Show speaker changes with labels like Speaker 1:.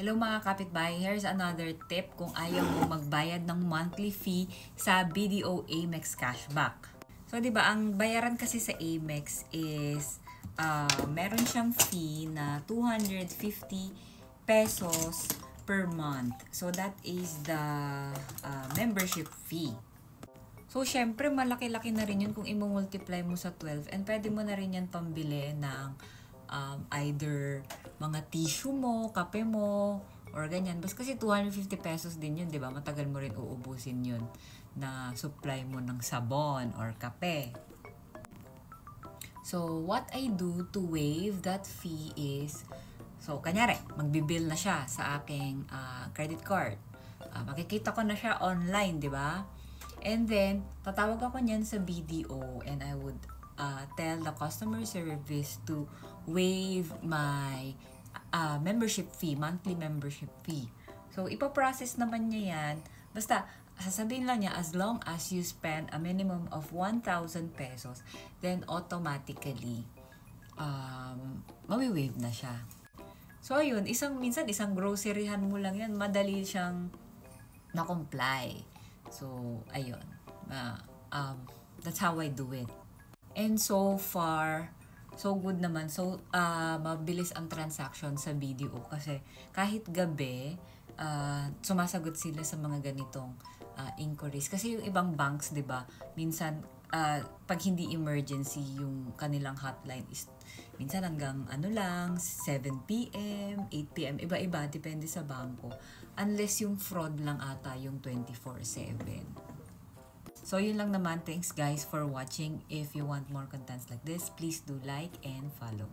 Speaker 1: Hello mga kapitbahay, here's another tip kung ayaw mo magbayad ng monthly fee sa BDO Amex Cashback. So 'di ba, ang bayaran kasi sa Amex is meron siyang fee na 250 pesos per month. So that is the membership fee. So, syempre, malaki-laki na rin yun kung i-multiply mo sa 12 and pwede mo na rin yan pambili ng either mga tissue mo, kape mo, or ganyan. Basta kasi 250 pesos din yun, di ba? Matagal mo rin uubusin yun na supply mo ng sabon or kape. So, what I do to waive that fee is, so, kanyari, magbibill na siya sa aking credit card. Makikita ko na siya online, di ba? And then, tatawag ako niyan sa BDO and I would tell the customer service to waive my membership fee, monthly membership fee. So, ipaprocess naman niya yan. Basta, sasabihin lang niya, as long as you spend a minimum of 1,000 pesos, then automatically, mawi-waive na siya. So, ayun, minsan isang groceryhan mo lang yan, madali siyang na-comply. So, ayun. That's how I do it. And so far, so good naman. So, mabilis ang transaction sa BDO kasi kahit gabi, sumasagot sila sa mga ganitong inquiries. Kasi yung ibang banks, di ba, minsan, pag hindi emergency, yung kanilang hotline is minsan hanggang 7 p.m., 8 p.m., iba-iba, depende sa banko. Unless yung fraud lang ata yung 24/7. So, yun lang naman. Thanks guys for watching. If you want more contents like this, please do like and follow.